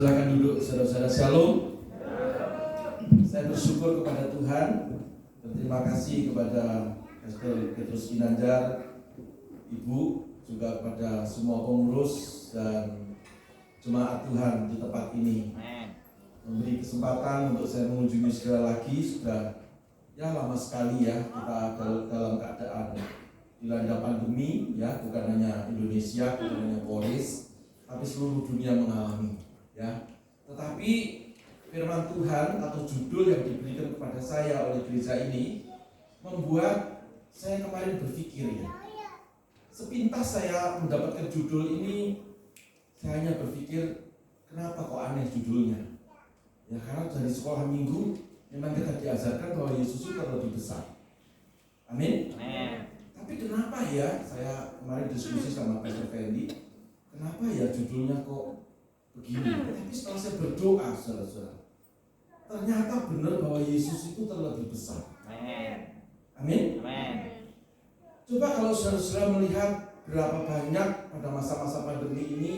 Silakan duduk saudara-saudara. Shalom. Saya bersyukur kepada Tuhan. Berterima kasih kepada Pastor Petrus Ginanjar, Ibu, juga kepada semua pengurus dan jemaat Tuhan di tempat ini. Memberi kesempatan untuk saya mengunjungi sekali lagi. Sudah lama sekali ya kita dalam keadaan dilanda pandemi ya, bukan hanya Indonesia, bukan hanya Polres, tapi seluruh dunia mengalami. Ya, tetapi firman Tuhan atau judul yang diberikan kepada saya oleh gereja ini membuat saya kemarin berpikir ya. Sepintas saya mendapatkan judul ini, saya hanya berpikir kenapa kok aneh judulnya. Ya karena dari sekolah minggu memang kita diajarkan bahwa Yesus itu lebih besar. Amin. Tapi kenapa ya, saya kemarin diskusi sama Pastor Fendi, kenapa ya judulnya kok begini? Tapi setelah saya berdoa, saudara-saudara, ternyata benar bahwa Yesus itu terlebih besar. Amin. Coba kalau saudara-saudara melihat berapa banyak pada masa-masa pandemi ini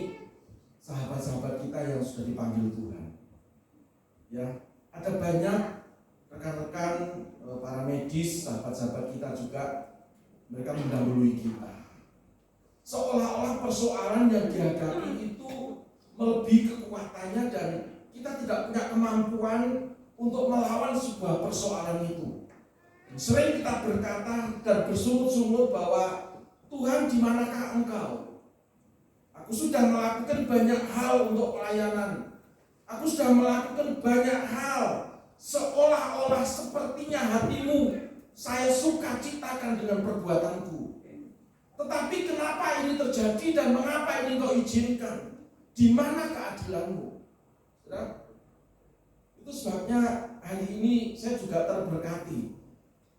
sahabat-sahabat kita yang sudah dipanggil Tuhan. Ya, ada banyak rekan-rekan para medis, sahabat-sahabat kita juga, mereka mendahului kita. Seolah-olah persoalan yang dihadapi itu melebihi kekuatannya dan kita tidak punya kemampuan untuk melawan sebuah persoalan itu. Sering kita berkata dan bersungut-sungut bahwa Tuhan, di manakah Engkau? Aku sudah melakukan banyak hal untuk pelayanan. Aku sudah melakukan banyak hal, seolah-olah sepertinya hatimu saya suka citakan dengan perbuatanku. Tetapi kenapa ini terjadi dan mengapa ini Engkau izinkan? Di mana keadilanmu? Saudara, itu sebabnya hari ini saya juga terberkati.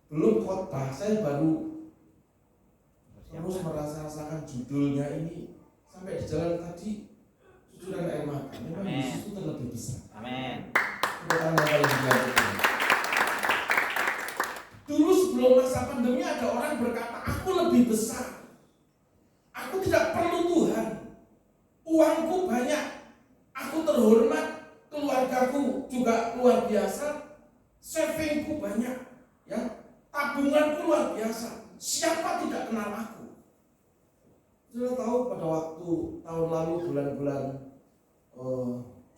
Belum khotbah, saya baru terus merasakan judulnya ini sampai di jalan tadi cucuran air mata. Memang Yesus itu terlebih besar. Amin. Dulu sebelum masa pandemi ada orang berkata, aku lebih besar. Aku tidak perlu Tuhan. Uangku banyak, aku terhormat, keluargaku juga luar biasa, savingku banyak, ya, tabunganku luar biasa. Siapa tidak kenal aku? Sudah tahu pada waktu tahun lalu bulan-bulan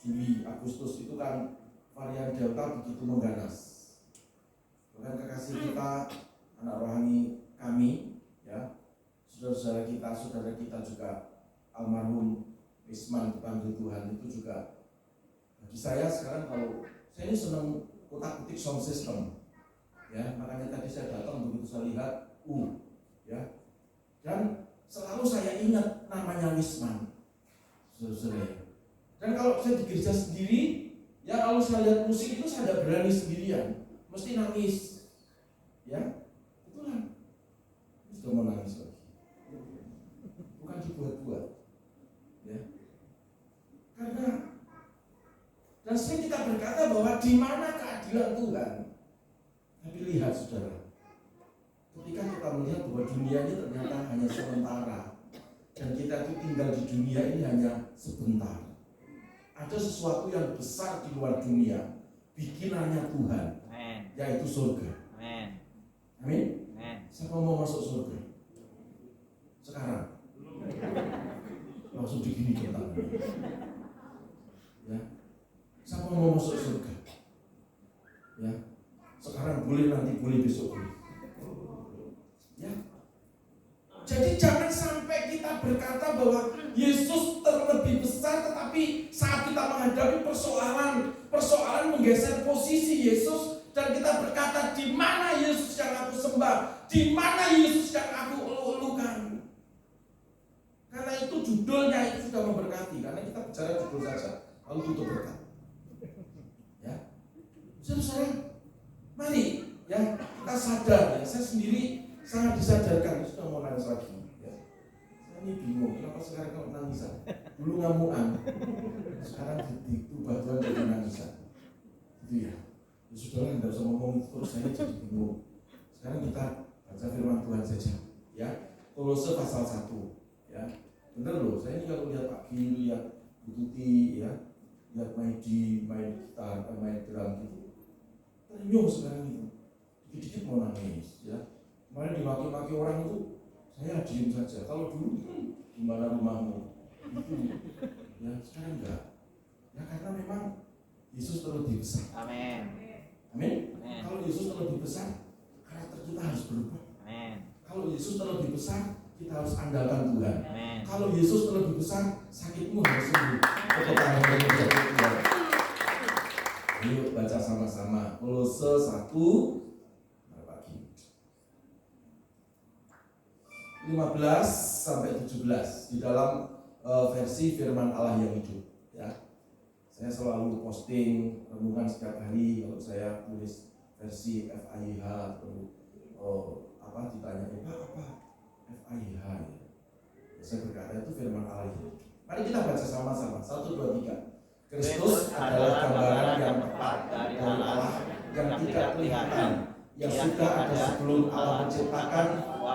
Juli, Agustus itu kan varian Delta begitu mengganas. Bahkan kekasih kita, anak rohani kami, ya, saudara kita juga almarhum Wisman dipanggil Tuhan itu juga bagi saya sekarang, kalau saya ini senang kotak-kotik sound system ya, makanya tadi saya datang begitu saya lihat ya, dan selalu saya ingat namanya Wisman, saudara. Dan kalau saya di gereja sendiri ya, kalau saya lihat musik itu saya tidak berani sendirian, mesti nangis ya, itulah sudah mau nangis lagi, bukan dibuat-buat ya. Karena dan sering kita berkata bahwa di mana keadilan Tuhan. Tapi lihat saudara, ketika kita melihat bahwa dunia ini ternyata hanya sementara dan kita itu tinggal di dunia ini hanya sebentar. Ada sesuatu yang besar di luar dunia, bikinannya Tuhan, yaitu surga. Amin. Siapa mau masuk surga? Sekarang langsung digini kita. Ya, siapa mau masuk surga? Ya, sekarang boleh, nanti boleh, besok boleh. Ya, jadi jangan sampai kita berkata bahwa Yesus terlebih besar, tetapi saat kita menghadapi persoalan menggeser posisi Yesus dan kita berkata, di mana Yesus yang aku sembah, di mana Yesus yang aku elu-elukan. Karena itu judulnya itu sudah memberkati, karena kita bicara judul saja. Lalu tutup berkat. Ya, saudara, mari ya kita sadar ya. Saya sendiri sangat disadarkan. Sudah mau nangis lagi. Ya. Saya ini bingung. Kenapa sekarang kalau nangisan? Dulu ngamuan, sekarang diubah Tuhan jadi nangisan. Itu ya. Ya saudara, nggak usah ngomong terus, saya jadi bingung. Sekarang kita baca firman Tuhan saja. Ya, Kolose pasal 1. Ya, benar loh. Saya ini kalau lihat Pak Gil, lihat Bu Tuti, ya. lihat main gitar, main drum gitu, terenyuh sekarang itu, dikit-dikit mau nangis, ya. Kemarin dimaki-maki orang itu, saya diem saja. Kalau dulu gimana rumahmu? Itu, ya sekarang enggak. Ya karena memang Yesus terlebih besar. Amin. Amin. Kalau Yesus terlebih besar, karakter kita harus berubah. Amin. Kalau Yesus terlebih besar, kita harus andalkan Tuhan. Amin. Kalau Yesus terlebih besar, sakitmu harus sembuh. Ayo baca sama-sama Kolose 1 15 sampai 17 di dalam versi firman Allah yang hidup, ya. Saya selalu posting renungan setiap hari. Kalau saya tulis versi FIH atau ditanya apa FIH, ya. Saya berkata itu firman Allah yang hidup. Mari kita baca sama-sama 1, 2, 3. Kristus adalah gambaran yang tepat dari Allah yang tidak kelihatan, yang sudah ada sebelum Allah menciptakan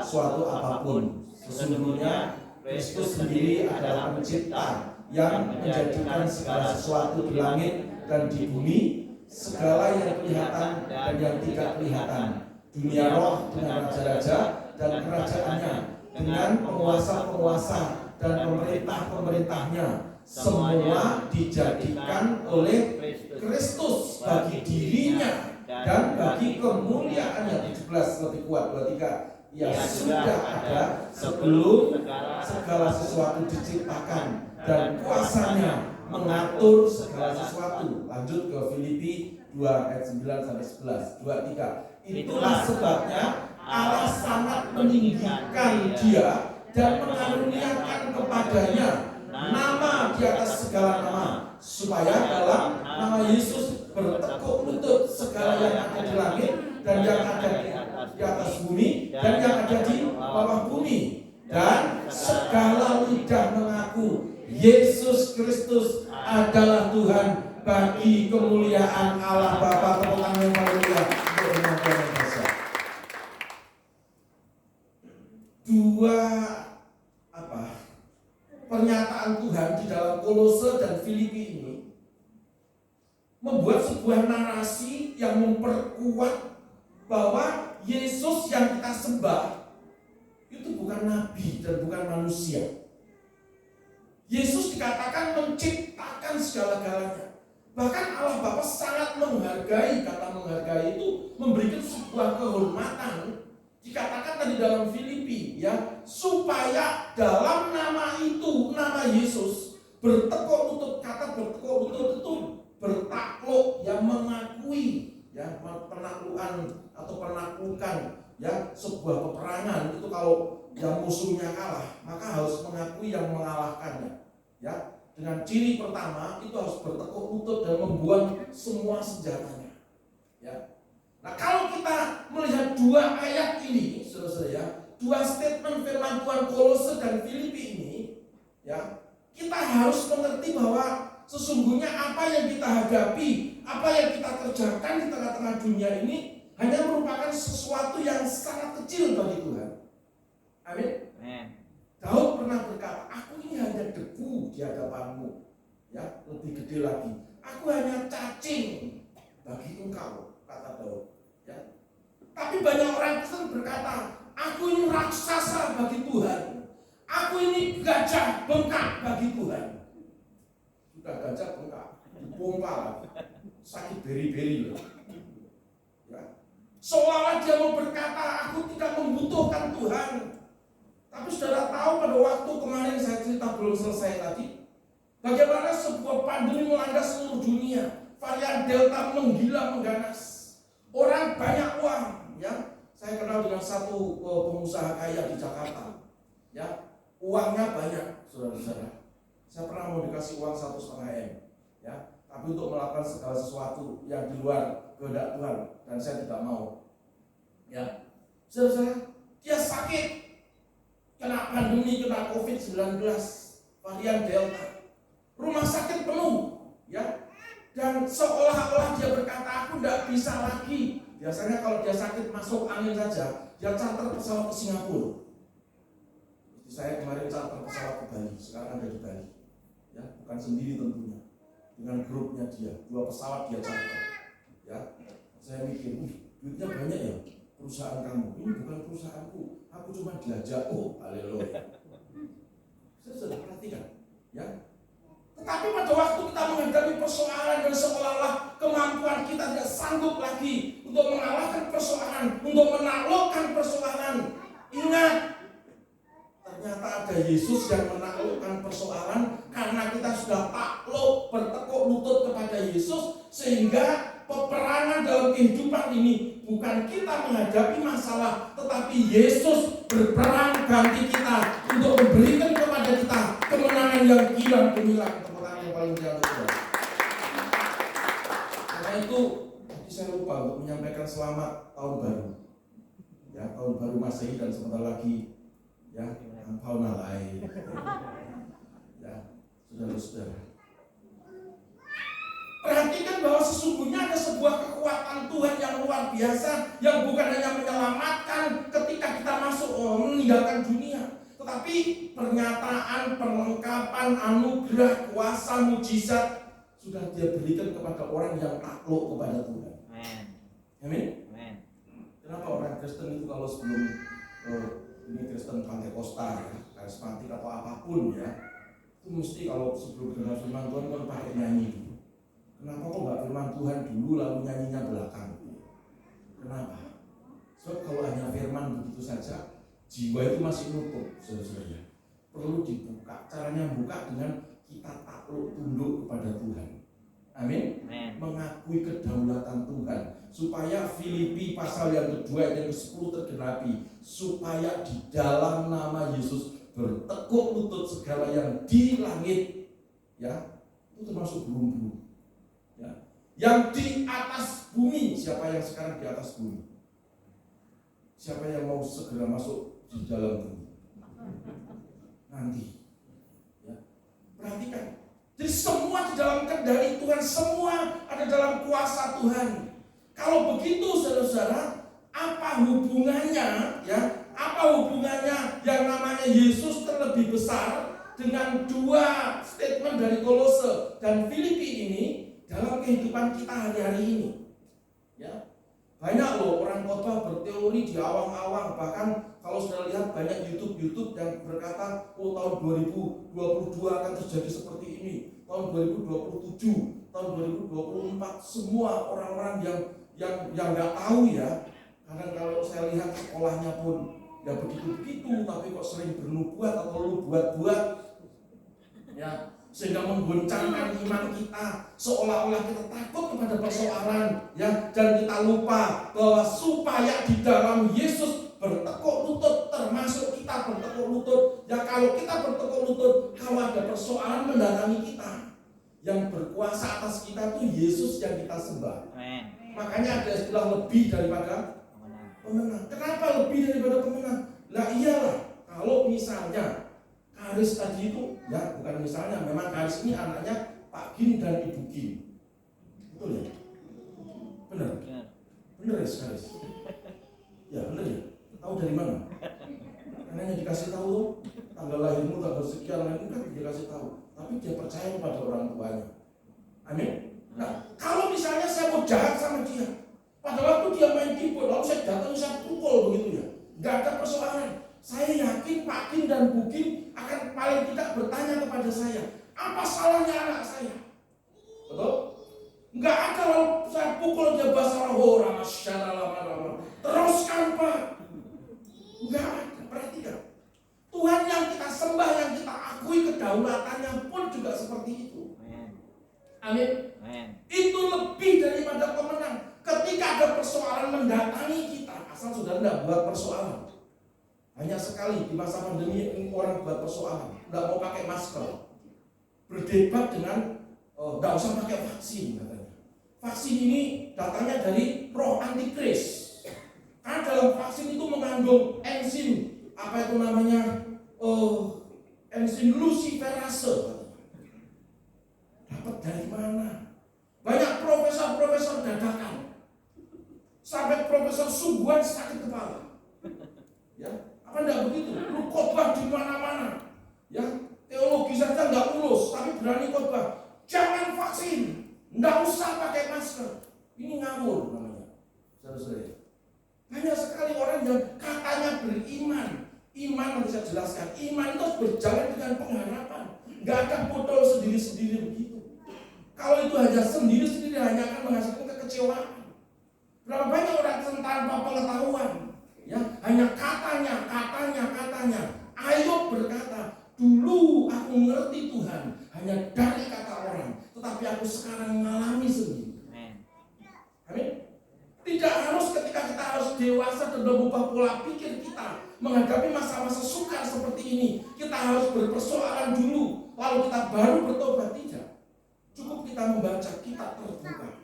suatu apapun. Sesungguhnya Kristus sendiri adalah pencipta yang menjadikan segala sesuatu di langit dan di bumi, segala yang kelihatan dan yang tidak kelihatan, dunia roh dengan raja-raja dan kerajaannya, dengan penguasa-penguasa dan pemerintah-pemerintahnya, semua dijadikan oleh Kristus bagi dirinya dan bagi kemuliaannya. 17 lebih kuat, 23. Ya sudah ada sebelum segala sesuatu diciptakan dan kuasanya mengatur segala sesuatu. Lanjut ke Filipi 2 ayat 9 sampai 11. 2, 3. Itulah sebabnya Allah sangat meninggikan dia dan mengaruniakan kepadanya nama di atas segala nama, supaya dalam nama Yesus bertekuk lutut segala yang ada di langit dan yang ada di atas bumi dan yang ada di bawah bumi, dan segala lidah mengaku Yesus Kristus adalah Tuhan bagi kemuliaan Allah Bapa. Tepuk tangan yang mulia untuk Tuhan yang besar. Dua pernyataan Tuhan di dalam Kolose dan Filipi ini membuat sebuah narasi yang memperkuat bahwa Yesus yang kita sembah itu bukan nabi dan bukan manusia. Yesus dikatakan menciptakan segala-galanya. Bahkan Allah Bapa sangat menghargai, kata menghargai itu memberikan sebuah kehormatan. Dikatakan tadi dalam Filipi, ya, supaya dalam nama itu, nama Yesus, bertekuk lutut. Kata bertekuk lutut itu bertakluk, yang mengakui, ya, penaklukan atau penaklukan, ya, sebuah peperangan itu kalau yang musuhnya kalah, maka harus mengakui yang mengalahkannya, ya. Dengan ciri pertama itu harus bertekuk lutut dan membuang semua senjatanya, ya. Nah, kalau kita melihat dua ayat ini, saudara-saudara, dua statement firman Tuhan Kolose dan Filipi ini, ya, kita harus mengerti bahwa sesungguhnya apa yang kita hadapi, apa yang kita kerjakan di tengah-tengah dunia ini hanya merupakan sesuatu yang sangat kecil bagi Tuhan. Amin. Daud pernah berkata, aku ini hanya debu di hadapanmu, ya, lebih gede lagi. Aku hanya cacing bagi engkau, kata Daud. Ya. Tapi banyak orang Kristen berkata, aku ini raksasa bagi Tuhan. Aku ini gajah bengkak bagi Tuhan. Sudah gajah bengkak, dipompa lagi, sakit beri-beri loh. Ya. Seolah-olah dia mau berkata, aku tidak membutuhkan Tuhan. Tapi saudara tahu pada waktu kemarin saya cerita belum selesai tadi, bagaimana sebuah pandemi melanda seluruh dunia, varian Delta menggila mengganas, orang banyak uang, ya. Saya kenal dengan satu pengusaha kaya di Jakarta, ya, uangnya banyak, saudara-saudara. Saya pernah mau dikasih uang 1,5 M, ya, tapi untuk melakukan segala sesuatu yang di luar kehendak Tuhan, dan saya tidak mau, ya. Saudara-saudara, dia sakit, kena pandemi, kena COVID-19, varian Delta. Rumah sakit penuh, ya. Dan seolah-olah dia berkata, aku tidak bisa lagi. Biasanya kalau dia sakit masuk angin saja, dia charter pesawat ke Singapura. Saya kemarin charter pesawat ke Bali, sekarang ada di Bali. Ya, bukan sendiri tentunya. Di dengan grupnya dia, 2 pesawat dia charter. Ya, saya mikir, duitnya banyak ya perusahaan kamu. Ini bukan perusahaanku, aku cuma diajak. Oh, haleluya. Saya sudah perhatikan, ya. Tetapi pada waktu kita menghadapi persoalan dan seolah-olah kemampuan kita tidak sanggup lagi untuk mengalahkan persoalan, untuk menaklukkan persoalan. Ingat, ternyata ada Yesus yang menaklukkan persoalan karena kita sudah takluk bertekuk lutut kepada Yesus, sehingga peperangan dalam kehidupan ini bukan kita menghadapi masalah, tetapi Yesus berperang ganti kita untuk memberikan kepada kita kemenangan yang gila gemilang. Kemenangan yang paling gila. Karena itu saya lupa untuk menyampaikan selamat tahun baru. Ya, tahun baru Masehi dan sebentar lagi ya tahun lain. Ya, saudara-saudara. Perhatikan bahwa sesungguhnya ada sebuah kekuatan Tuhan yang luar biasa, yang bukan hanya menyelamatkan ketika kita meninggalkan dunia, tetapi pernyataan, perlengkapan, anugerah, kuasa, mujizat sudah dia berikan kepada orang yang takluk kepada Tuhan. Amin. Kenapa orang Kristen itu kalau sebelum ini Kristen Pantekosta, ya, karismatik atau apapun ya, itu mesti kalau sebelum dengar firman Tuhan kan pakai nyanyi dulu. Kenapa kok nggak firman Tuhan dulu lalu nyanyinya belakang? Kenapa? Sebab kalau hanya firman begitu saja, jiwa itu masih nutup, saudara-saudara. Perlu dibuka. Caranya buka dengan kita takluk tunduk kepada Tuhan. Amin. Mengakui kedaulatan Tuhan, supaya Filipi pasal yang kedua ayat yang ke-10 tergenapi, supaya di dalam nama Yesus bertekuk lutut segala yang di langit, ya, itu termasuk burung-burung. Yang di atas bumi, siapa yang sekarang di atas bumi? Siapa yang mau segera masuk di dalam bumi? Nanti. Ya. Perhatikan. Jadi semua di dalam kendali Tuhan, semua ada dalam kuasa Tuhan. Kalau begitu, saudara-saudara, apa hubungannya? Ya, apa hubungannya yang namanya Yesus terlebih besar dengan 2 statement dari Kolose dan Filipi ini dalam kehidupan kita hari-hari ini? Ya, banyak loh orang khotbah berteori di awang-awang, bahkan kalau sudah lihat banyak YouTube yang berkata, oh tahun 2022 akan terjadi seperti ini, tahun 2027, tahun 2024, semua orang-orang yang nggak tahu ya. Kadang kalau saya lihat sekolahnya pun ya begitu-begitu, tapi kok sering bernubuat atau lu buat-buat, ya, sehingga menggoncangkan iman kita, seolah-olah kita takut kepada persoalan, ya, dan kita lupa bahwa supaya di dalam Yesus bertekuk lutut, termasuk kita bertekuk lutut. Ya, kalau kita bertekuk lutut, kalau ada persoalan mendatangi kita, yang berkuasa atas kita itu Yesus yang kita sembah. Makanya ada istilah lebih daripada pemenang. Kenapa lebih daripada pemenang? Lah iyalah, kalau misalnya Karis tadi itu, ya bukan misalnya, memang Karis ini anaknya Pak Gin dan Ibu Gin. Betul ya? Benar? Benar ya Karis? Ya benar ya? Tahu dari mana? Karena yang dikasih tahu tanggal lahirmu, tanggal sekian, itu kan dikasih tahu. Tapi dia percaya kepada orang tuanya. Amin? Nah, kalau misalnya saya mau jahat sama dia, pada waktu dia main keyboard, lalu saya datang, saya pukul begitu ya, nggak ada persoalan. Saya yakin Pak Gin dan Bu Gin akan paling tidak bertanya kepada saya, apa salahnya anak saya? Betul? Nggak ada lalu saya pukul dia bahasa rohora, masyaallah, teruskan Pak. Nggak ada, perhatikan. Tuhan yang kita sembah, yang kita akui kedaulatannya pun juga seperti itu. Amin. Itu lebih daripada pemenang. Ketika ada persoalan mendatangi kita, asal saudara tidak buat persoalan. Hanya sekali di masa pandemi ini orang buat persoalan, tidak mau pakai masker, berdebat dengan tidak usah pakai vaksin katanya. Vaksin ini datangnya dari roh antikris. Karena dalam vaksin itu mengandung enzim, apa itu namanya, enzim luciferase. Dapat dari mana? Banyak profesor dadakan, sampai Profesor Sungguhan sakit kepala. Ya. Apa enggak begitu? Lu khotbah di mana-mana, ya, teologi saja enggak lulus, tapi berani khotbah. jangan vaksin, nggak usah pakai masker. Ini ngawur namanya, saudara-saudara. Banyak sekali orang yang katanya beriman. Iman yang bisa jelaskan, iman itu berjalan dengan pengharapan. Nggak ada modal sendiri-sendiri begitu. Kalau itu hanya sendiri-sendiri hanya akan menghasilkan kekecewaan. Berapa banyak orang tanpa pengetahuan, ya hanya katanya. Ayub berkata, dulu aku mengerti Tuhan hanya dari kata orang, tetapi aku sekarang mengalami sendiri. Amin. Tidak harus ketika kita harus dewasa dan mengubah pola pikir kita menghadapi masa-masa sukar seperti ini, kita harus berpersoalan dulu, lalu kita baru bertobat. Tidak. Cukup kita membaca, kita terbuka.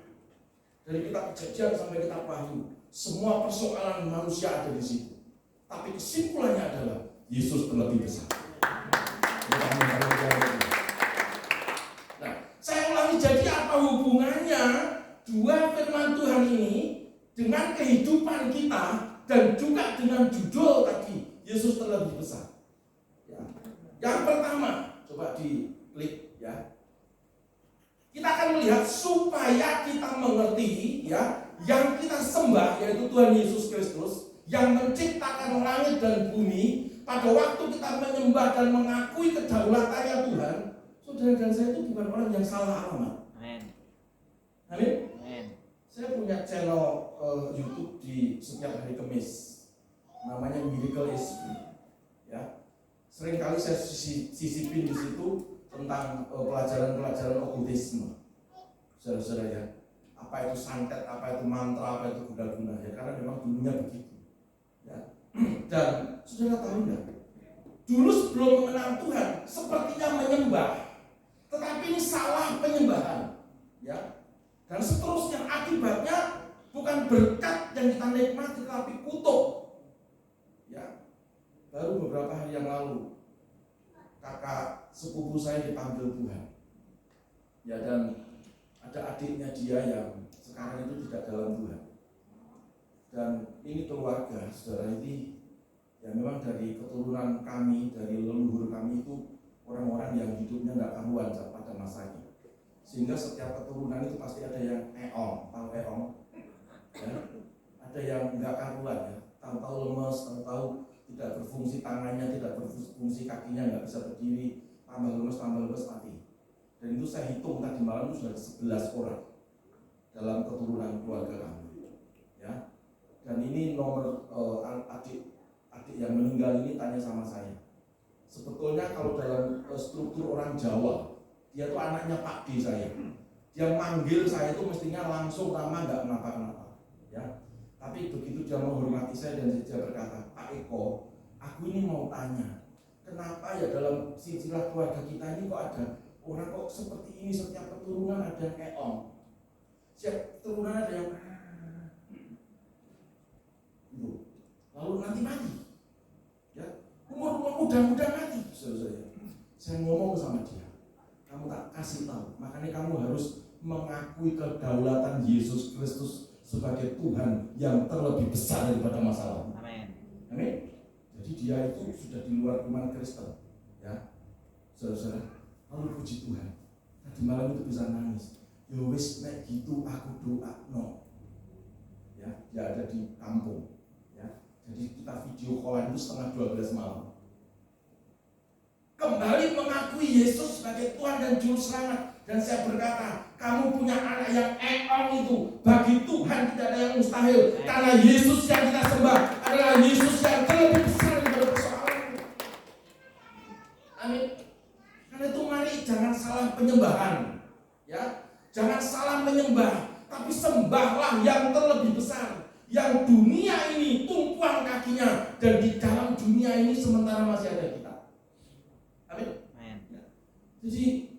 Dari kitab Kejadian sampai kitab Wahyu, semua persoalan manusia ada di situ. Tapi kesimpulannya adalah Yesus terlebih besar. Nah, saya ulangi, jadi apa hubungannya dua firman Tuhan ini dengan kehidupan kita dan juga dengan judul tadi, Yesus terlebih besar. Ya. Yang pertama, coba diklik ya. Kita akan melihat supaya kita mengerti ya, yang kita sembah yaitu Tuhan Yesus Kristus yang menciptakan langit dan bumi. Pada waktu kita menyembah dan mengakui kedaulatannya Tuhan, saudara dan saya itu bukan orang yang salah alamat. Amin. Amin. Saya punya channel YouTube di setiap hari Kamis, namanya Miracle is Free. Ya, seringkali saya sisipin di situ tentang pelajaran-pelajaran okkultisme, saudara-saudara ya. Apa itu santet, apa itu mantra, apa itu guna-guna ya, karena memang dulunya begitu. Ya. Dan saudara tahu nggak? Dulu sebelum mengenal Tuhan, sepertinya menyembah, tetapi ini salah penyembahan, ya. Dan seterusnya akibatnya bukan berkat yang kita nikmati, tetapi kutuk. Ya. Baru beberapa hari yang lalu, kakak sepupu saya dipanggil Tuhan. Ya, dan ada adiknya dia yang sekarang itu tidak dalam Tuhan. Dan ini keluarga, saudara, ini ya memang dari keturunan kami, dari leluhur kami itu orang-orang yang hidupnya nggak karuan pada masanya. Sehingga setiap keturunan itu pasti ada yang eong, tahu eong? Ya, ada yang nggak karuan ya, tahu-tahu lemes, tahu-tahu tidak berfungsi tangannya, tidak berfungsi kakinya, nggak bisa berdiri, tambah lemes mati. Dan itu saya hitung tadi malam itu sudah 11 orang dalam keturunan keluarga kami. Ya. Dan ini nomor adik yang meninggal ini tanya sama saya. Sebetulnya kalau dalam struktur orang Jawa, dia tuh anaknya Pak D saya. Dia manggil saya itu mestinya langsung nama, nggak kenapa-kenapa. Ya. Tapi begitu dia menghormati saya dan dia berkata, Pak Eko, aku ini mau tanya, kenapa ya dalam silsilah keluarga kita ini kok ada orang kok seperti ini, setiap keturunan ada yang keong, setiap keturunan ada yang gitu. Lalu nanti mati, ya umur muda-muda mati. Saya ngomong sama dia, kamu tak kasih tahu, makanya kamu harus mengakui kedaulatan Yesus Kristus sebagai Tuhan yang terlebih besar daripada masalah. Amin. Amin. Jadi dia itu sudah di luar iman Kristen, ya, saudara. Lalu puji Tuhan. Tadi malam itu bisa nangis. Ya wis nek gitu aku doa no. Ya, dia ada di kampung. Ya, jadi kita video callan itu 11:30 malam. Kembali mengakui Yesus sebagai Tuhan dan Juru Selamat. Dan saya berkata, kamu punya anak yang eong itu, bagi Tuhan tidak ada yang mustahil. Karena Yesus yang kita sembah adalah Yesus yang terlebih besar daripada persoalan. Amin. Karena itu mari jangan salah penyembahan. Ya, jangan salah menyembah, tapi sembahlah yang terlebih besar. Yang dunia ini tumpuan kakinya, dan di dalam dunia ini sementara masih ada kita. Amin. Ya. Jadi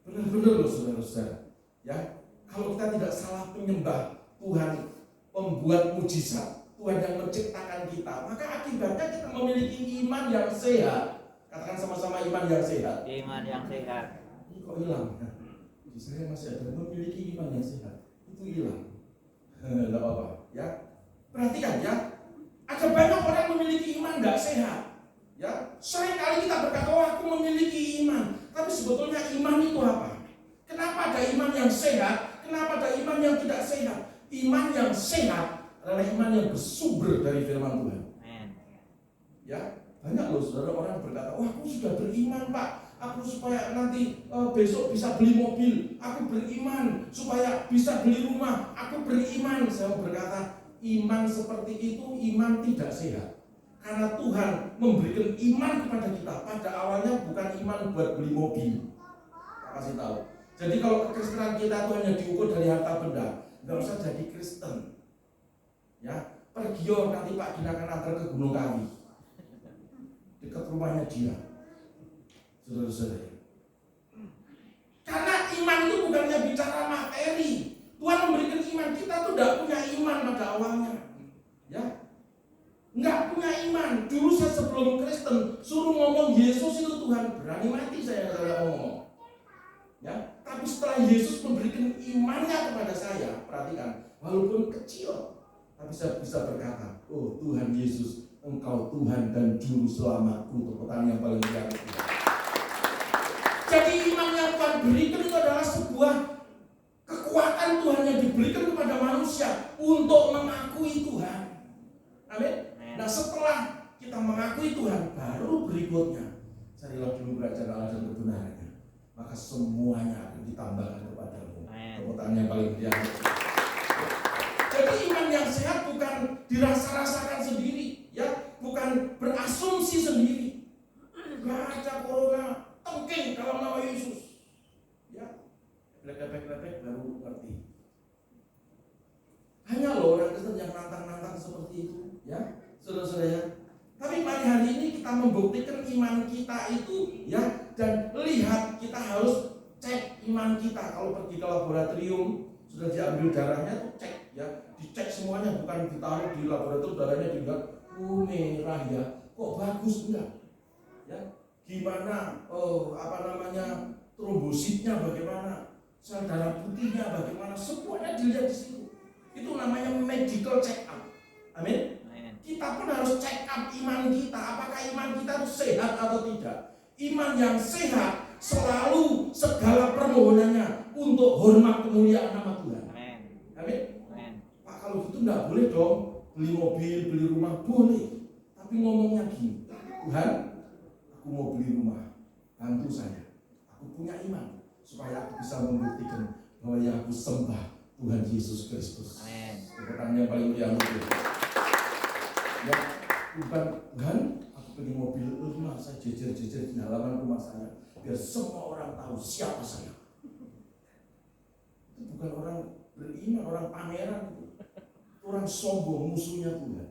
benar-benar loh saudara-saudara, ya, kalau kita tidak salah menyembah Tuhan pembuat mujizat, Tuhan yang menciptakan kita, maka akibatnya kita memiliki iman yang sehat. Katakan sama-sama, iman yang sehat. Iman yang sehat. Ini kok hilang? Di saya masih ada, memiliki iman yang sehat. Itu hilang. Tidak apa-apa, ya. Perhatikan ya, ada banyak orang memiliki iman tidak sehat. Ya, seringkali kita berkata, oh aku memiliki iman. Tapi sebetulnya iman itu apa? Kenapa ada iman yang sehat? Kenapa ada iman yang tidak sehat? Iman yang sehat adalah iman yang bersumber dari firman Tuhan. Ya, banyak loh saudara orang berkata, wah aku sudah beriman Pak, aku supaya nanti besok bisa beli mobil, aku beriman supaya bisa beli rumah, aku beriman. Saya berkata, iman seperti itu iman tidak sehat. Karena Tuhan memberikan iman kepada kita pada awalnya bukan iman buat beli mobil. Saya kasih tahu. Jadi kalau kekristenan kita itu hanya diukur dari harta benda, nggak usah jadi Kristen. Ya, pergi nanti Pak Gina akan antar ke Gunung Kawi, dekat rumahnya dia, saudara-saudara. Karena iman itu bukannya bicara materi. Tuhan memberikan iman, kita tuh tidak punya iman pada awalnya, ya, nggak punya iman. Dulu saya sebelum Kristen suruh ngomong Yesus itu Tuhan, berani mati saya ngomong, ya. Tapi setelah Yesus memberikan imannya kepada saya, perhatikan, walaupun kecil, tapi saya bisa berkata, oh Tuhan Yesus, Engkau Tuhan dan Juru Selamatku. Tepuk tangan yang paling meriah. Jadi iman yang Tuhan berikan itu adalah sebuah kekuatan Tuhan yang diberikan kepada manusia untuk mengakui Tuhan. Amin. Nah setelah kita mengakui Tuhan, baru berikutnya carilah dulu kerajaan Allah dan kebenarannya, maka semuanya akan ditambahkan kepadamu. Tepuk tangan yang paling meriah. Jadi iman yang sehat bukan dirasa-rasakan sendiri, ya, bukan berasumsi sendiri. Gak ada corona, tengking dalam nama Yesus, ya, lepek-lepek baru ngerti. Hanya loh orang Kristen yang nantang-nantang seperti itu, ya, saudara-saudara. Tapi pada hari ini kita membuktikan iman kita itu, ya, dan lihat kita harus cek iman kita. Kalau pergi ke laboratorium sudah diambil darahnya tuh cek, ya, dicek semuanya, bukan ditaruh di laboratorium darahnya dilihat, merah ya, kok bagus enggak, ya, gimana, trombositnya bagaimana, sel darah putihnya bagaimana, semuanya dilihat di situ. Itu namanya medical check up. Amin. Kita pun harus check up iman kita, apakah iman kita itu sehat atau tidak. Iman yang sehat selalu segala permohonannya untuk hormat kemuliaan nama Tuhan. Amin. Pak, kalau gitu enggak boleh dong beli mobil, beli rumah, boleh. Tapi ngomongnya gini, Tuhan, aku mau beli rumah, bantu saya. Aku punya iman supaya aku bisa membuktikan bahwa yang aku sembah Tuhan Yesus Kristus. Amin. Pertanyaan yang paling mulia itu. Ya, bukan Tuhan, aku beli mobil rumah, saya jejer-jejer di halaman rumah saya, biar semua orang tahu siapa saya. Itu bukan orang beriman, orang pameran itu. Orang sombong, musuhnya Tuhan.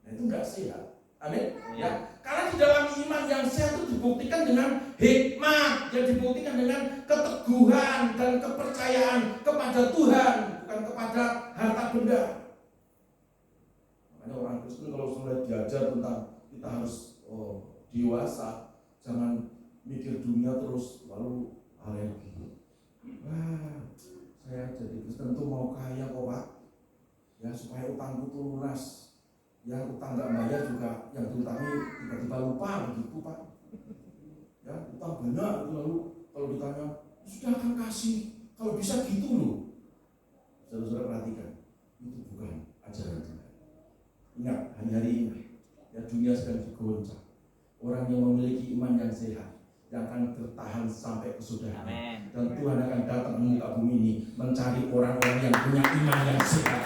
Nah itu enggak sehat. Amin. Ya, karena di dalam iman yang sehat itu dibuktikan dengan hikmah, yang dibuktikan dengan keteguhan dan kepercayaan kepada Tuhan, bukan kepada harta benda. Makanya orang Kristen kalau sudah diajar tentang kita harus dewasa, jangan mikir dunia terus lalu alergi. Wah, saya jadi Kristen tuh mau kaya kok Pak, ya supaya utangku tuh lunas. Yang utang nggak bayar juga, yang diutangi tiba-tiba lupa begitu Pak. Ya utang banyak itu, lalu kalau ditanya sudah akan kasih, kalau bisa gitu loh. Saudara-saudara perhatikan, itu bukan ajaran Tuhan. Ingat hari-hari ini, ya dunia sedang digoncang. Orang yang memiliki iman yang sehat, yang akan bertahan sampai kesudahan. Dan Tuhan akan datang ke muka bumi ini mencari orang-orang yang punya iman yang sehat.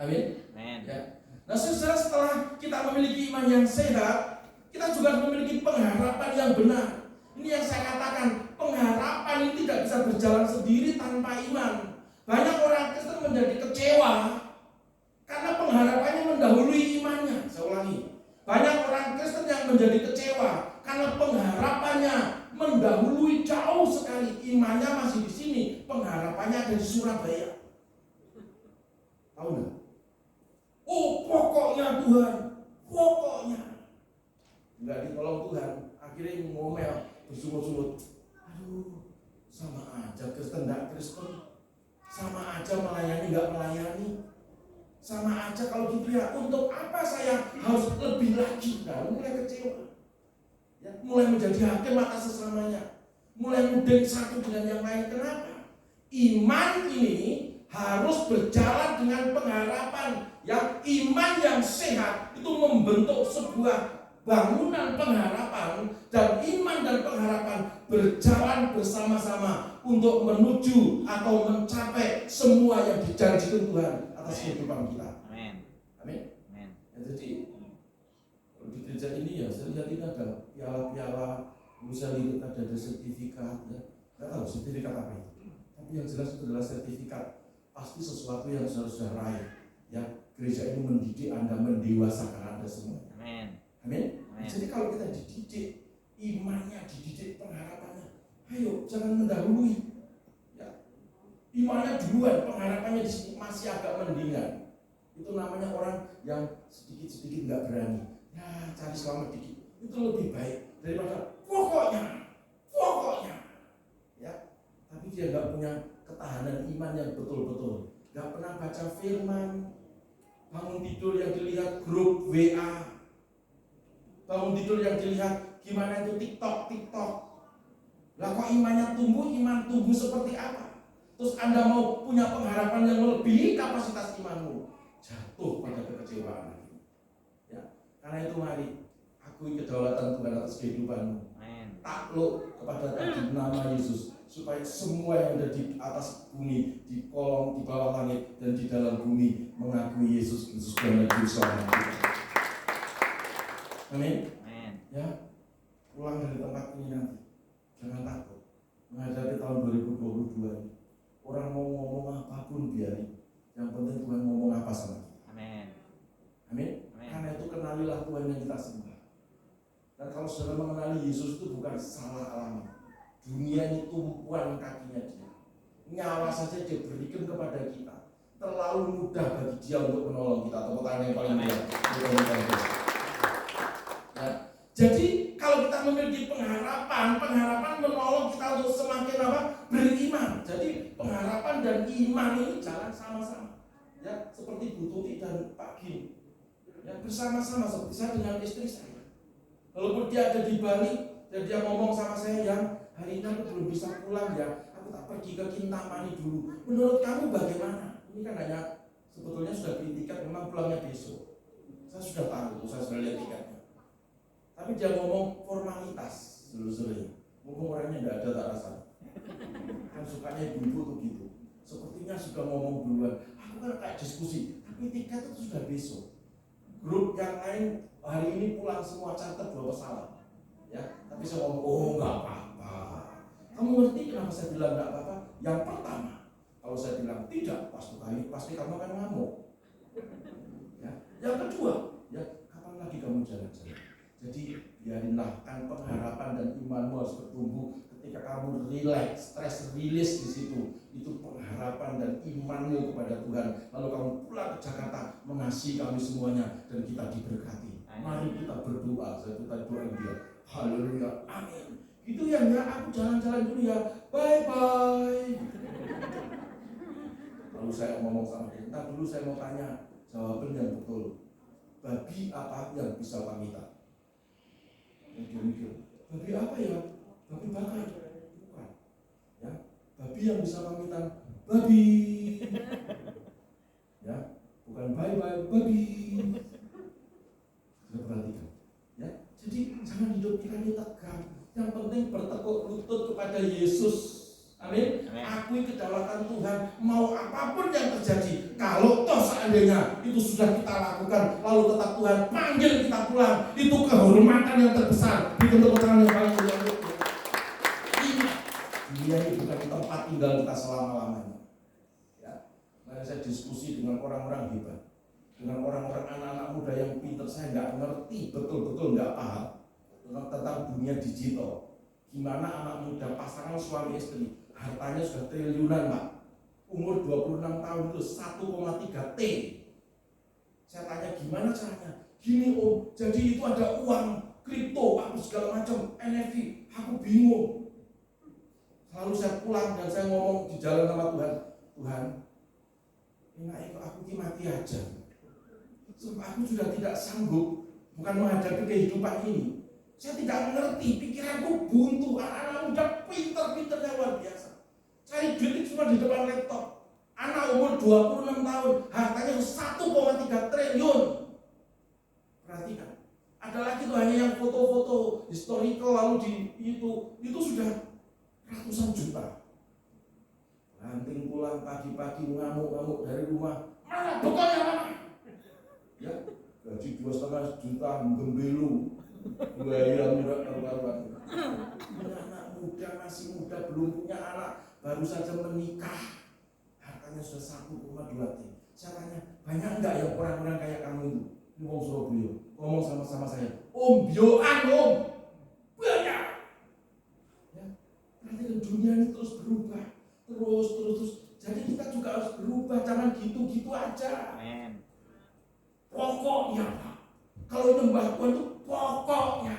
Amin. Ya. Nah, saudara, setelah kita memiliki iman yang sehat, kita juga memiliki pengharapan yang benar. Ini yang saya katakan, pengharapan ini tidak bisa berjalan sendiri tanpa iman. Banyak orang Kristen menjadi kecewa karena pengharapannya mendahului imannya. Saya ulangi, banyak orang Kristen yang menjadi kecewa karena pengharapannya mendahului jauh sekali. Imannya masih di sini, pengharapannya ada di Surabaya. Tahu nggak? Oh pokoknya Tuhan, pokoknya nggak ditolong Tuhan, akhirnya ngomel, bersungut-sungut. Aduh, sama aja Kristen nggak Kristen, sama aja melayani nggak melayani, sama aja kalau gitu ya. Untuk apa saya harus lebih lagi? Nah, mulai kecewa. Ya, mulai menjadi hakim atas sesamanya. Mulai mudeng satu dengan yang lain. Kenapa? Iman ini harus berjalan dengan pengharapan. Yang iman yang sehat itu membentuk sebuah bangunan pengharapan, dan iman dan pengharapan berjalan bersama-sama untuk menuju atau mencapai semua yang dijanjikan Tuhan atas kehidupan kita. Amin. Amin. Jadi di gereja ini ya saya lihat ini ada piala-piala, saya lihat ada sertifikat, ya. Nggak tahu sertifikat apa itu, tapi yang jelas itu adalah sertifikat pasti sesuatu yang sudah raih. Ya, gereja ini mendidik Anda, mendewasakan Anda semua. Amin. Amin. Jadi kalau kita dididik imannya, dididik pengharapannya, ayo jangan mendahului. Ya, imannya duluan, pengharapannya di sini masih agak mendingan. Itu namanya orang yang sedikit-sedikit nggak berani. Ya, cari selamat dikit. Itu lebih baik daripada pokoknya. Ya, tapi dia nggak punya ketahanan iman yang betul-betul. Nggak pernah baca firman. Bangun tidur yang dilihat grup WA. Bangun tidur yang dilihat gimana itu TikTok. Lah kok imannya tumbuh, iman tumbuh seperti apa? Terus Anda mau punya pengharapan yang melebihi kapasitas imanmu, jatuh pada kekecewaan. Ya, karena itu mari akui kedaulatan Tuhan atas kehidupanmu. Takluk kepada tadi nama Yesus, supaya semua yang ada di atas bumi, di kolong, di bawah langit, dan di dalam bumi mengakui Yesus Kristus dan Juru Selamat kita. Amin. Ya, pulang dari tempat ini nanti, jangan takut menghadapi tahun 2022 ini. Orang mau ngomong apapun biarin, yang penting Tuhan ngomong apa sama kita. Amin. Karena itu kenalilah Tuhan yang kita sembah. Dan kalau saudara mengenali Yesus itu bukan salah alamat. Dunia ini tumpuan kakinya dia. Nyawa saja dia berikan kepada kita. Terlalu mudah bagi dia untuk menolong kita. Tepuk tangan yang paling mudah. Ya. Jadi kalau kita memiliki pengharapan menolong kita untuk semakin beriman. Jadi pengharapan dan iman ini jalan sama-sama. Ya, seperti Bu Tuti dan Pak Gim. Ya, bersama-sama seperti saya dengan istri saya. Walaupun dia ada di Bali dan dia ngomong sama saya, yang hari ini aku belum bisa pulang ya, aku tak pergi ke Kintamani dulu. Menurut kamu bagaimana? Ini kan hanya sebetulnya sudah beli tiket, memang pulangnya besok. Saya sudah tahu, saya sudah lihat tiketnya. Tapi dia ngomong formalitas, seluruh-seluruhnya. Ngomong orangnya tidak ada tak rasa. Kan sukanya ibu-ibu tuh gitu. Sepertinya sudah ngomong duluan. Aku kan kayak diskusi, tapi tiket itu sudah besok. Grup yang lain hari ini pulang semua, catat 2 pesawat. Ya, tapi saya ngomong, oh nggak apa-apa. Kamu ngerti kenapa saya bilang nggak apa-apa? Yang pertama, kalau saya bilang tidak, pasti kamu akan ngamuk. Ya, yang kedua, ya kapan lagi kamu jalan-jalan? Jadi biarinlah kan pengharapan dan imanmu harus bertumbuh ketika kamu relax, stress release di situ. Itu pengharapan dan imanmu kepada Tuhan. Lalu kamu pulang ke Jakarta mengasihi kami semuanya dan kita diberkati. Mari kita berdoa. Saya tadi doa dia. Haleluya. Amin. Itu ya, aku jalan-jalan dulu ya. Bye-bye. Lalu saya ngomong sama dia, "Entar dulu saya mau tanya jawaban yang betul. Babi apa yang bisa pamitan?" Dia mikir, babi apa ya? Babi bakar. Bukan. Ya, babi yang bisa pamitan, babi. Ya, bukan bye-bye, babi. Sudah perhatikan. Ya, jadi jangan hidup kita ini tegang. Yang penting bertekuk lutut kepada Yesus. Amin. Akui kedaulatan Tuhan. Mau apapun yang terjadi, kalau toh seandainya itu sudah kita lakukan, lalu tetap Tuhan panggil kita pulang, itu kehormatan yang terbesar. Berikan tepuk tangan yang paling mulia. Ingat, dunia ini bukan tempat tinggal kita selama-lamanya. Ya, mari saya diskusi dengan orang-orang hebat, dengan orang-orang anak-anak muda yang pintar. Saya nggak ngerti, betul-betul nggak paham tentang dunia digital. Gimana anak muda, pasangan suami istri, hartanya sudah triliunan, Pak. Umur 26 tahun itu 1,3 T. Saya tanya gimana caranya? Gini Om, jadi itu ada uang kripto, apa segala macam, NFT. Aku bingung. Lalu saya pulang dan saya ngomong di jalan sama Tuhan, Tuhan, ini aku mati aja. Aku sudah tidak sanggup, bukan menghadapi kehidupan ini. Saya tidak mengerti, pikiranku buntu. Anak-anak muda pinter-pinternya luar biasa. Cari duit itu cuma di depan laptop. Anak umur 26 tahun, hartanya 1,3 triliun. Perhatikan. Ada lagi tuh hanya yang foto-foto historical lalu di itu sudah ratusan juta. Ranting pulang pagi-pagi ngamuk-ngamuk dari rumah. Mana bekalnya mana? Ya, gaji 2,5 juta gembelu. Buaya murah karuan. Anak muda masih muda belum punya anak, baru saja menikah. Hartanya sudah 1,2 T. Saya tanya, banyak enggak ya orang-orang kayak kamu itu? Ini wong Surabaya. Ngomong sama saya. Om bioan om. Banyak. Ya, nanti dunia ini terus berubah. Terus. Jadi kita juga harus berubah, jangan gitu-gitu aja. Amen. Pokoknya Pak. Kalau nyembah Tuhan itu pokoknya.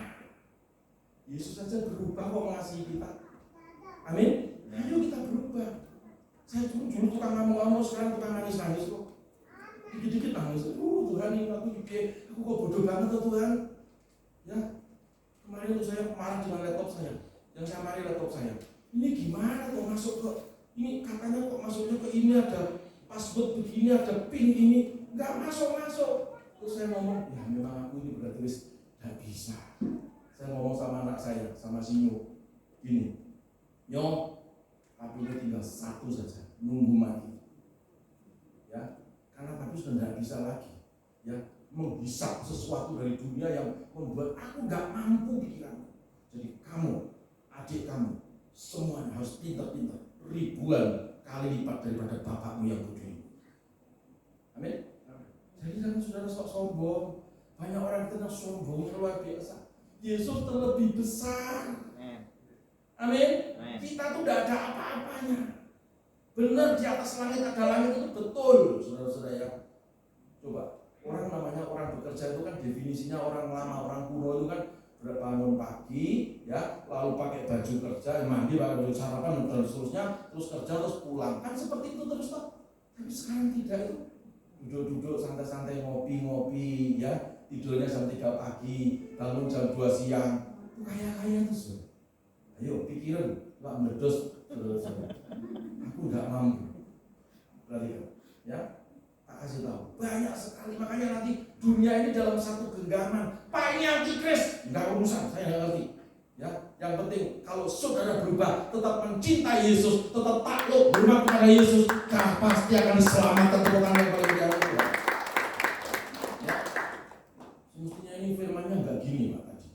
Yesus saja berubah kok mengasihi kita. Amin. Ayo kita berubah. Saya dulu tukang ngamuk-ngamuk, sekarang tukang nangis-nangis kok. Dikit-dikit nangis. Tuhan ini aku kok bodoh banget tuh Tuhan. Ya. Kemarin tuh saya marah dengan laptop saya. Yang saya mari laptop saya. Ini gimana kok masuk ke ini katanya kok masuknya ke ini ada password begini, ada pin ini, enggak masuk. Terus saya ngomong, ya memang aku ini berarti tidak bisa. Saya ngomong sama anak saya, sama Sinyo, gini, Nyo, papi ini tinggal satu saja, nunggu mati. Ya, karena papi sudah tidak bisa lagi, ya, menghisap sesuatu dari dunia yang membuat aku nggak mampu pikiranku. Jadi kamu, adik kamu, semuanya harus pintar-pintar, ribuan kali lipat daripada bapakmu yang bodoh ini. Amin. Jadi jangan saudara sok sombong. Banyak orang kita sombongnya luar biasa. Yesus terlebih besar. Amin. Kita tuh tidak ada apa-apanya. Benar di atas langit ada langit itu betul, saudara-saudara ya. Coba orang namanya orang bekerja itu kan definisinya orang lama, orang kuno itu kan bangun pagi, ya, lalu pakai baju kerja, mandi, pakai baju sarapan dan seterusnya, terus kerja terus pulang. Kan seperti itu terus toh. Tapi sekarang tidak itu. Duduk-duduk santai-santai ngopi-ngopi, ya, tidurnya jam 3 pagi, bangun jam 2 siang. Itu kaya-kaya terus. Ayo pikiran, nggak meledos. Aku nggak mampu. Perhatikan, ya. Kasih tahu, banyak sekali, makanya nanti dunia ini dalam satu genggaman. Pak ini antikris, nggak urusan, saya nggak ngerti. Ya, yang penting kalau saudara berubah, tetap mencintai Yesus, tetap takluk berubah kepada Yesus, pasti akan diselamatkan. Tepuk tangan yang paling jauh. Ya, semestinya ini firmannya nggak gini Pak tadi.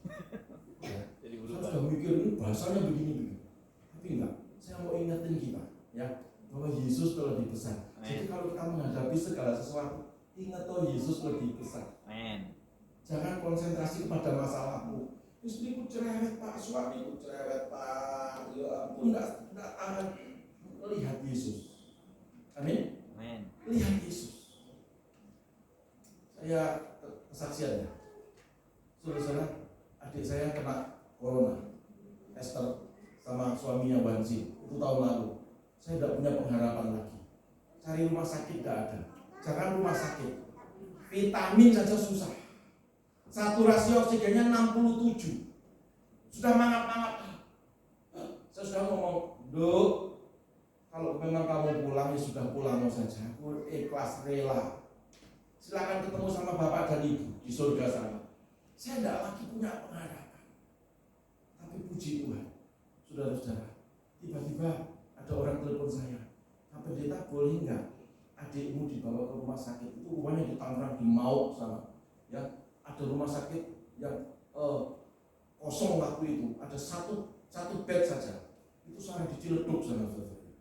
Ya, saya sudah mikir ini bahasanya begini, tapi enggak. Saya mau ingetin kita, ya, bahwa Yesus lebih besar. Jadi kalau kita menghadapi segala sesuatu, ingat toh Yesus lebih besar. Amen. Jangan konsentrasi kepada masalahmu. Istriku cerewet Pak, suamiku cerewet Pak. Ya ampun, enggak tahan. Lihat Yesus. Amin. Amen. Lihat Yesus. Saya kesaksiannya. Saudara, adik saya kena corona. Esther sama suaminya Wansi. Itu tahun lalu. Saya tidak punya pengharapan lagi. Cari rumah sakit tidak ada. Jangan rumah sakit. Vitamin saja susah. Saturasi oksigennya 67. Sudah mangap-mangap. Saya sudah ngomong, Dok, kalau memang kamu pulang ya sudah pulang saja. Aku ikhlas rela. Silakan ketemu sama bapak dan ibu di surga sana. Saya tidak lagi punya pengharapan. Tapi puji Tuhan, saudara-saudara, tiba-tiba ada orang telepon saya. Pak Pendeta, boleh enggak adikmu dibawa ke rumah sakit? Itu rumahnya di Tangerang, di Mauk sana. Ya, ada rumah sakit yang kosong waktu itu, ada satu bed saja. Itu sangat diceleduk sana saudara.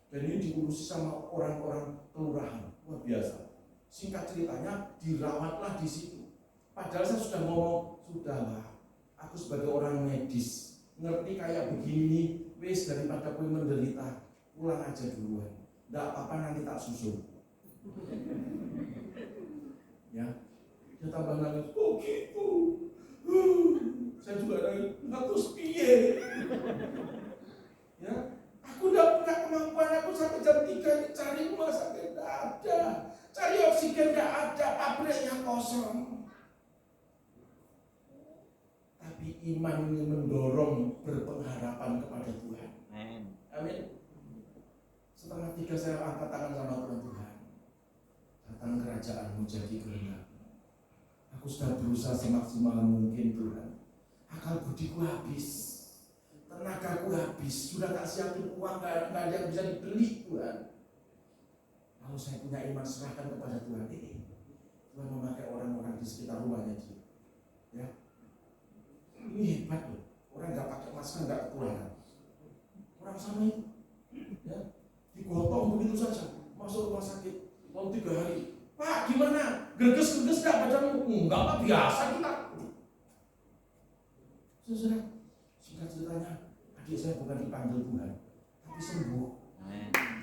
Dan ini diurusi sama orang-orang kelurahan, luar biasa. Singkat ceritanya, dirawatlah di situ. Padahal saya sudah ngomong, sudahlah, aku sebagai orang medis ngerti kayak begini, wis daripada kowe menderita, pulang aja duluan. Tidak apa-apa, nanti tak susul. Ya, dia tambah nangis. Oh gitu. Saya juga nangis. Nggak terus piye. Ya, aku tidak punya kemampuan. Aku sampai jam 3 ini cari rumah sakit tidak ada, cari oksigen tidak ada, pabriknya kosong. Tapi iman ini mendorong berpengharapan kepada Tuhan. Amin. Setengah 3 saya angkat tangan sama Tuhan. Datang kerajaan-Mu jadi kehendak. Aku sudah berusaha semaksimal mungkin Tuhan. Akal budiku habis, tenagaku habis, sudah tak siapin uang, gak ada yang bisa dibeli Tuhan. Lalu saya punya iman, serahkan kepada Tuhan. Tuhan memakai orang-orang di sekitar rumahnya dia. Ya, ini hebat loh. Orang nggak pakai masker nggak ketularan. Orang sama itu, ya, digotong begitu saja, masuk rumah sakit, lalu 3 hari. Pak, gimana? Gerges-gerges nggak badanmu? Enggak, Pak, biasa kita. Saudara, singkat ceritanya, adik saya bukan dipanggil Tuhan, tapi sembuh.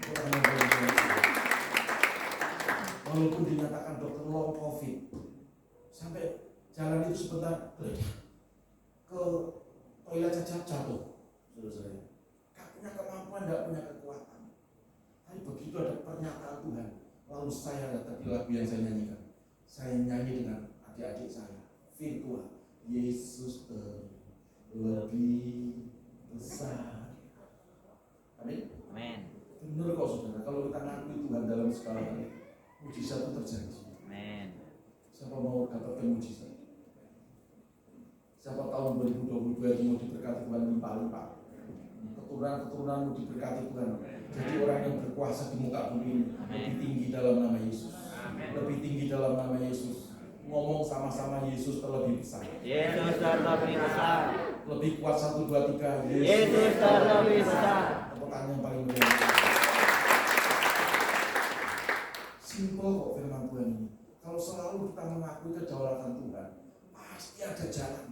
Orang yang walaupun dinyatakan dokter long COVID, sampai jalan itu sebentar ke toilet saja jatuh. Saudara, gak punya kemampuan, gak punya kekuatan. Tapi begitu ada pernyataan Tuhan, lalu saya tadi lagu yang saya nyanyikan, saya nyanyi dengan adik-adik saya virtual. Yesus lebih besar. Amin. Benar kok saudara, kalau kita ngakui Tuhan dalam segala hal, mujizat itu terjadi. Siapa mau dapatkan mujizat? Siapa tahun 2022 itu mau diberkati Tuhan limpah-limpah? Keturunan-keturunanmu diberkati Tuhan. Jadi orang yang berkuasa di muka bumi ini lebih tinggi dalam nama Yesus. Lebih tinggi dalam nama Yesus. Ngomong sama-sama, Yesus terlebih besar. Yesus terlebih besar. Lebih kuat 1, 2, 3. Yesus terlebih besar. Tepuk tangan yang paling meriah. Simpel kok firman Tuhan ini. Kalau selalu kita mengakui kedaulatan Tuhan, pasti ada jalan.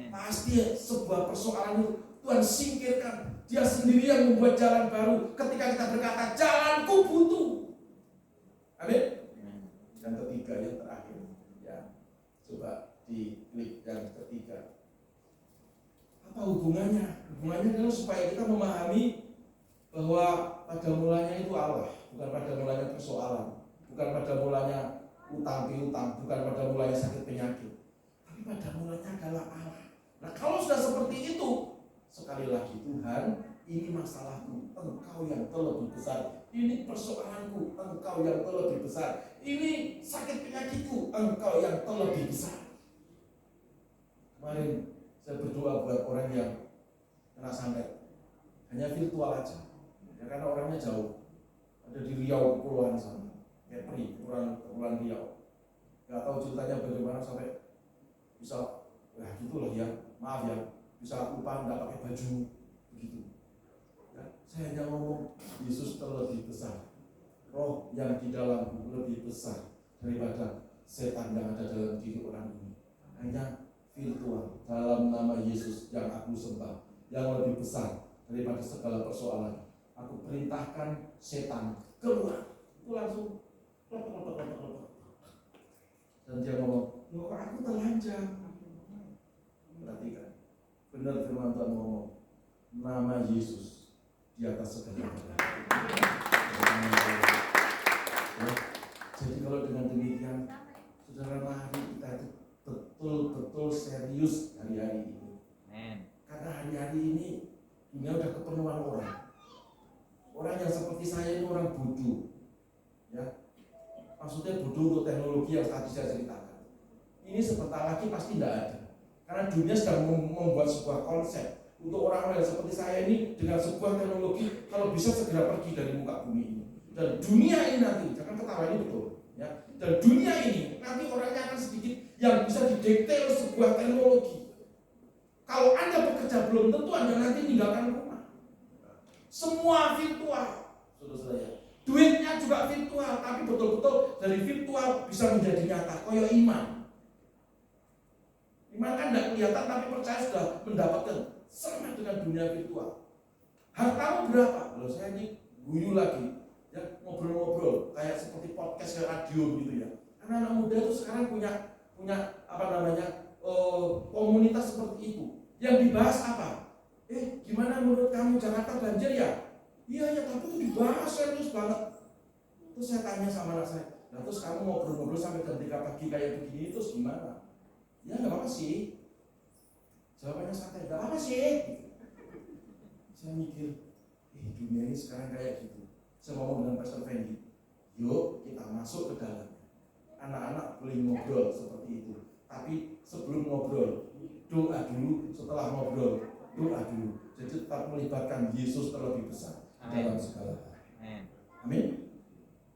Pasti sebuah persoalan itu Tuhan singkirkan. Dia sendiri yang membuat jalan baru. Ketika kita berkata, jalanku buntu. Amin. Yang ketiga, yang terakhir, ya, coba diklik yang ketiga. Apa hubungannya? Hubungannya adalah supaya kita memahami bahwa pada mulanya itu Allah, bukan pada mulanya persoalan, bukan pada mulanya utang piutang, bukan pada mulanya sakit penyakit, tapi pada mulanya adalah Allah. Nah, kalau sudah seperti itu, sekali lagi Tuhan, ini masalahku, Engkau yang terlebih besar. Ini persoalanku, Engkau yang terlebih besar. Ini sakit penyakitku, Engkau yang terlebih besar. Kemarin saya berdoa buat orang yang kena santet, hanya virtual aja, ya, karena orangnya jauh, ada di Riau, Kepulauan sana, Kepri, Kepulauan Riau. Gak tahu ceritanya bagaimana sampai bisa, ya gitulah ya, maaf ya, bisa lupa nggak pakai baju begitu. Ya, saya hanya ngomong Yesus terlebih besar, roh yang di dalamku lebih besar daripada setan yang ada dalam diri orang ini. Hanya virtual, dalam nama Yesus yang aku sembah, yang lebih besar daripada segala persoalan, aku perintahkan setan keluar. Itu langsung dan dia ngomong, loh aku telanjang. Perhatikan, benar firman Tuhan ngomong, nama Yesus di atas segala-galanya. Ya, jadi kalau dengan demikian, saudara, mari kita itu betul-betul serius hari-hari ini. Karena hari-hari ini dunia udah kepenuhan orang. Orang yang seperti saya ini orang bodoh, ya. Maksudnya bodoh untuk teknologi yang tadi saya ceritakan. Ini sebentar lagi pasti tidak ada. Karena dunia sedang membuat sebuah konsep untuk orang-orang yang seperti saya ini dengan sebuah teknologi, kalau bisa segera pergi dari muka bumi ini. Dan dunia ini nanti, jangan ketawa, ini betul, ya. Dan dunia ini nanti orangnya akan sedikit yang bisa didikte oleh sebuah teknologi. Kalau Anda bekerja belum tentu Anda nanti tinggalkan rumah. Semua virtual, saudara-saudara. Duitnya juga virtual, tapi betul-betul dari virtual bisa menjadi nyata. Koyo iman. Iman kan tidak kelihatan, tapi percaya sudah mendapatkan. Sama dengan dunia virtual. Hartamu berapa? Kalau saya ini guyu lagi, ya, ngobrol-ngobrol kayak seperti podcast ke radio gitu ya. Anak-anak muda itu sekarang punya apa namanya komunitas seperti itu. Yang dibahas apa? Gimana menurut kamu Jakarta banjir ya? Iya, tapi itu dibahas serius banget. Terus saya tanya sama anak saya, nah terus kamu ngobrol-ngobrol sampai jam 3 pagi kayak begini, terus gimana? Ya nggak apa-apa sih. Jawabannya santai, gak apa sih? Saya mikir, dunia ini sekarang kayak gitu. Saya ngomong dengan Pastor Fendi, yuk kita masuk ke dalam. Anak-anak boleh ngobrol seperti itu. Tapi sebelum ngobrol, doa dulu. Setelah ngobrol, doa dulu. Jadi tetap melibatkan Yesus terlebih besar dalam segala hal. Amin.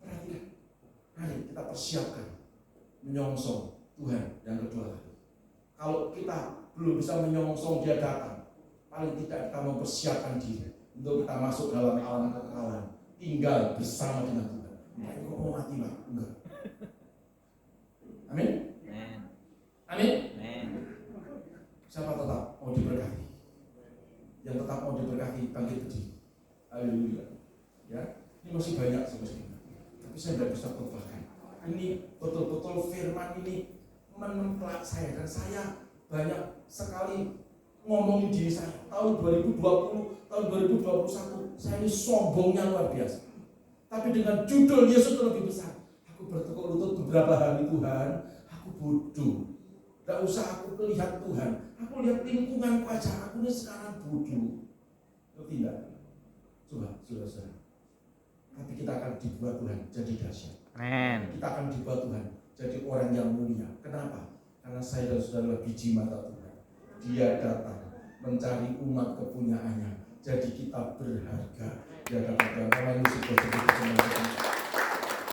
Perhatikan, mari kita persiapkan menyongsong Tuhan yang kedua kali. Kalau kita belum bisa menyongsong Dia datang, paling tidak kita mempersiapkan diri untuk kita masuk dalam alam kekekalan, tinggal bersama dengan Tuhan. Nah, kok mau mati Pak? Enggak. Amin. Amin. Siapa tetap mau diberkati? Yang tetap mau diberkati bangkit berdiri. Haleluya. Ya, ini masih banyak sebenarnya, tapi saya tidak bisa khotbahkan. Ini betul-betul firman ini menemplak saya, dan saya banyak sekali ngomongin diri saya. Tahun 2020, tahun 2021, saya ini sombongnya luar biasa. Tapi dengan judul Yesus lebih besar, aku bertekuk lutut beberapa hari. Tuhan, aku bodoh. Gak usah aku melihat Tuhan, aku lihat lingkunganku aja, aku ini sekarang bodoh. Tidak. Coba, saudara-saudara. Tapi kita akan dibuat Tuhan jadi dahsyat. Kita akan dibuat Tuhan jadi orang yang mulia. Kenapa? Karena saya dan saudara biji mata Tuhan. Dia datang mencari umat kepunyaannya. Jadi kita berharga. Dia datang dengan musik